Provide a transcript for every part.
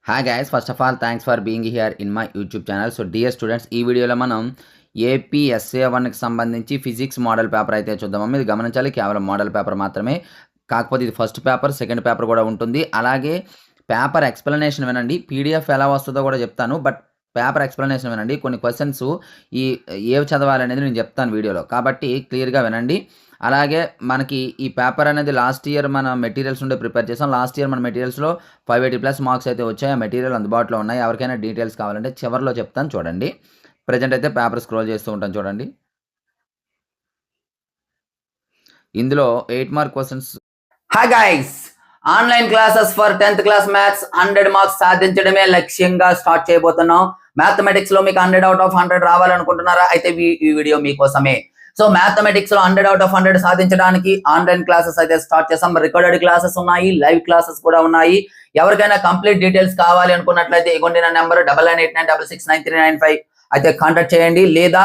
Hi guys, first of all thanks for being here in my YouTube channel. So dear students, ఈ వీడియోలో మనం ఏపీఎస్ఏ1కి సంబంధించి physics model paper అయితే చూద్దామమ్మా. ఇది గమనించాలి, కేవలం మోడల్ పేపర్ మాత్రమే. కాకపోతే ఇది ఫస్ట్ పేపర్, సెకండ్ పేపర్ కూడా ఉంటుంది. అలాగే పేపర్ ఎక్స్ప్లెనేషన్ వినండి. పీడిఎఫ్ ఎలా వస్తుందో కూడా చెప్తాను, బట్ పేపర్ ఎక్స్ప్లెనేషన్ వినండి. కొన్ని క్వశ్చన్స్ ఈ ఏవి చదవాలనేది నేను చెప్తాను వీడియోలో, కాబట్టి క్లియర్గా వినండి. అలాగే మనకి ఈ పేపర్ అనేది లాస్ట్ ఇయర్ మన మెటీరియల్స్ ఉండే ప్రిపేర్ చేసాం. లాస్ట్ ఇయర్ మన మెటీరియల్స్లో 580+ మార్క్స్ అయితే వచ్చాయి. ఆ మెటీరియల్ అందుబాటులో ఉన్నాయి. ఎవరికైనా డీటెయిల్స్ కావాలంటే చివరిలో చెప్తాను చూడండి. ప్రజెంట్ అయితే పేపర్ స్క్రోల్ చేస్తూ ఉంటాను చూడండి. ఇందులో 8 mark questions. Hi guys, online classes for 10th class maths 100 marks సాధించడమే లక్ష్యంగా స్టార్ట్ చేయబోతున్నాం. మ్యాథమెటిక్స్ లో మీకు 100 out of 100 రావాలనుకుంటున్నారా? అయితే ఈ వీడియో మీకోసమే. సో మ్యాథమెటిక్స్ లో 100 out of 100 సాధించడానికి ఆన్లైన్ క్లాసెస్ అయితే స్టార్ట్ చేసాం. రికార్డెడ్ క్లాసెస్ ఉన్నాయి, లైవ్ క్లాసెస్ కూడా ఉన్నాయి. ఎవరికైనా కంప్లీట్ డీటెయిల్స్ కావాలి అనుకున్నట్లయితే ఇగోండి నా నెంబర్ 9989669395 అయితే కాంటాక్ట్ చేయండి. లేదా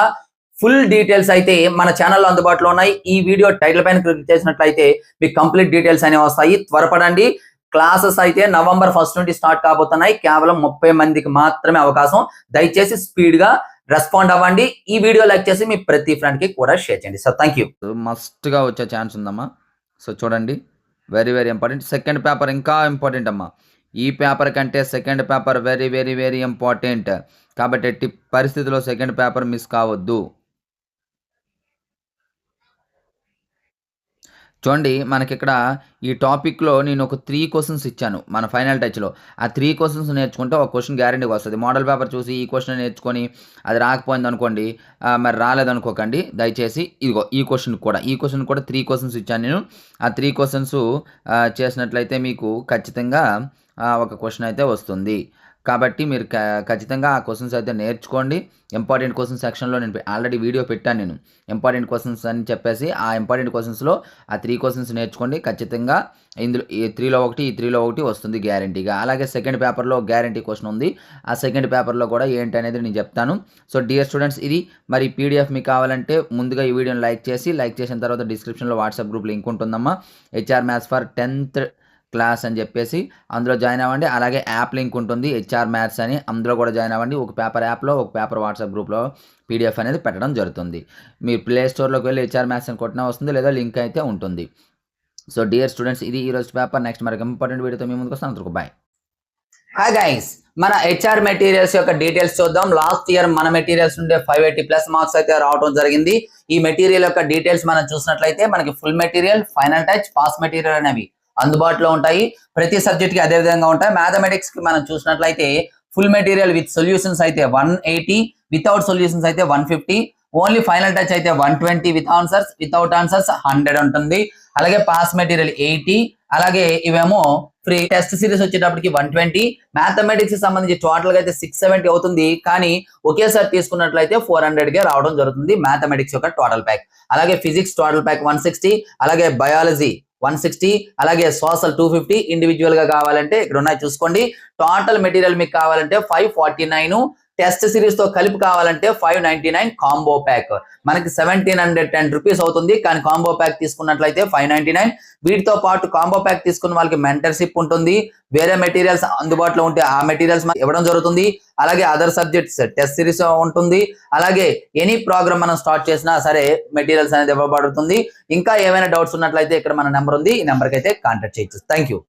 ఫుల్ డీటెయిల్స్ అయితే మన ఛానల్లో అందుబాటులో ఉన్నాయి. ఈ వీడియో టైటిల్ పైన క్లిక్ చేసినట్లయితే మీకు కంప్లీట్ డీటెయిల్స్ అనేవి వస్తాయి. త్వరపడండి. క్లాసెస్ అయితే November 1 నుండి స్టార్ట్ కాబోతున్నాయి. కేవలం 30 మందికి మాత్రమే అవకాశం. దయచేసి స్పీడ్ గా రెస్పాండ్ అవ్వండి. ఈ వీడియో లైక్ చేసి మీ ప్రతి ఫ్రెండ్ కి కూడా షేర్ చేయండి. So thank you. మస్ట్ గా వచ్చే ఛాన్స్ ఉందమ్మా. సో చూడండి, very very important. Second paper ఇంకా ఇంపార్టెంట్ అమ్మా. ఈ పేపర్ కంటే second paper very very very important. కాబట్టి ఎట్టి పరిస్థితిలో సెకండ్ పేపర్ మిస్ కావద్దు. చూడండి, మనకి ఇక్కడ ఈ టాపిక్లో నేను ఒక 3 క్వశ్చన్స్ ఇచ్చాను మన ఫైనల్ టచ్లో. ఆ 3 క్వశ్చన్స్ నేర్చుకుంటే ఒక క్వశ్చన్ గ్యారెంటీగా వస్తుంది. మోడల్ పేపర్ చూసి ఈ క్వశ్చన్ నేర్చుకొని అది రాకపోయింది అనుకోండి, మరి రాలేదనుకోకండి దయచేసి. ఇదిగో ఈ క్వశ్చన్ కూడా 3 క్వశ్చన్స్ ఇచ్చాను నేను. ఆ 3 క్వశ్చన్స్ చేసినట్లయితే మీకు ఖచ్చితంగా ఒక క్వశ్చన్ అయితే వస్తుంది. కాబట్టి మీరు ఖచ్చితంగా ఆ క్వశ్చన్స్ అయితే నేర్చుకోండి. ఇంపార్టెంట్ క్వశ్చన్ సెక్షన్లో నేను ఆల్రెడీ వీడియో పెట్టాను నేను, ఇంపార్టెంట్ క్వశ్చన్స్ అని చెప్పేసి. ఆ ఇంపార్టెంట్ క్వశ్చన్స్లో ఆ 3 క్వశ్చన్స్ నేర్చుకోండి. ఖచ్చితంగా ఇందులో ఈ 3లో ఒకటి, ఈ 3లో ఒకటి వస్తుంది గ్యారంటీగా. అలాగే సెకండ్ పేపర్లో గ్యారంటీ క్వశ్చన్ ఉంది. ఆ సెకండ్ పేపర్లో కూడా ఏంటి అనేది నేను చెప్తాను. సో డియర్ స్టూడెంట్స్, ఇది మరి పీడిఎఫ్ మీకు కావాలంటే ముందుగా ఈ వీడియోని లైక్ చేసిన తర్వాత డిస్క్రిప్షన్లో వాట్సాప్ గ్రూప్ లింక్ ఉంటుందమ్మా. HR maths for 10th class అని చెప్పేసి అందులో జాయిన్ అవ్వండి. అలాగే యాప్ లింక్ ఉంటుంది హెచ్ఆర్ మ్యాథ్స్ అని, అందులో కూడా జాయిన్ అవ్వండి. ఒక పేపర్ యాప్లో, ఒక పేపర్ వాట్సాప్ గ్రూప్లో పీడిఎఫ్ అనేది పెట్టడం జరుగుతుంది. మీరు ప్లే స్టోర్లోకి వెళ్ళి హెచ్ఆర్ మ్యాథ్స్ అని కొట్టినా వస్తుంది, లేదా లింక్ అయితే ఉంటుంది. సో డియర్ స్టూడెంట్స్, ఇది ఈరోజు పేపర్. నెక్స్ట్ మరొక ఇంపార్టెంట్ వీడియోతో మీ ముందుకు వస్తాను. అందరికీ బాయ్. హాయ్ గైస్, మన హెచ్ఆర్ మెటీరియల్స్ యొక్క డీటెయిల్స్ చూద్దాం. లాస్ట్ ఇయర్ మన మెటీరియల్స్ నుండి 580+ మార్క్స్ అయితే రావడం జరిగింది. ఈ మెటీరియల్ యొక్క డీటెయిల్స్ మనం చూసినట్లయితే మనకి full material, final touch, pass material అనేవి అందుబాటులో ఉంటాయి. ప్రతి సబ్జెక్ట్ కి అదే విధంగా ఉంటాయి. మ్యాథమెటిక్స్ కి మనం చూసినట్లయితే ఫుల్ మెటీరియల్ విత్ సొల్యూషన్స్ అయితే 180, వితౌట్ సొల్యూషన్స్ అయితే 150, ఓన్లీ ఫైనల్ టచ్ అయితే 120, విత్ ఆన్సర్స్, వితౌట్ ఆన్సర్స్ 100 ఉంటుంది. అలాగే పాస్ మెటీరియల్ 80, అలాగే ఇవేమో ఫ్రీ. టెస్ట్ సిరీస్ వచ్చేటప్పటికి 120. మ్యాథమెటిక్స్ సంబంధించి టోటల్ గా అయితే 670 అవుతుంది. కానీ ఒకేసారి తీసుకున్నట్లయితే 400 గా రావడం జరుగుతుంది మ్యాథమెటిక్స్ యొక్క టోటల్ ప్యాక్. అలాగే ఫిజిక్స్ టోటల్ ప్యాక్ 160, అలాగే బయాలజీ 160, అలాగే సోషల్ 250. ఇండివిజువల్ గా కావాలంటే ఇక్కడ ఉన్నాయి చూసుకోండి. టోటల్ మెటీరియల్ మీకు కావాలంటే 549, టెస్ట్ సిరీస్ తో కలిపి కావాలంటే 599 కాంబో ప్యాక్. మనకి 1710 రూపీస్ అవుతుంది. కానీ కాంబో ప్యాక్ తీసుకున్నట్లయితే 599. వీటితో పాటు కాంబో ప్యాక్ తీసుకున్న వాళ్ళకి మెంటర్షిప్ ఉంటుంది. వేరే మెటీరియల్స్ అందుబాటులో ఉంటే ఆ మెటీరియల్స్ ఇవ్వడం జరుగుతుంది. అలాగే అదర్ సబ్జెక్ట్స్ టెస్ట్ సిరీస్ ఉంటుంది. అలాగే ఎనీ ప్రోగ్రామ్ మనం స్టార్ట్ చేసినా సరే మెటీరియల్స్ అనేది ఇవ్వబడుతుంది. ఇంకా ఏమైనా డౌట్స్ ఉన్నట్లయితే ఇక్కడ మన నెంబర్ ఉంది, ఈ నెంబర్కి అయితే కాంటాక్ట్ చేయొచ్చు. Thank you.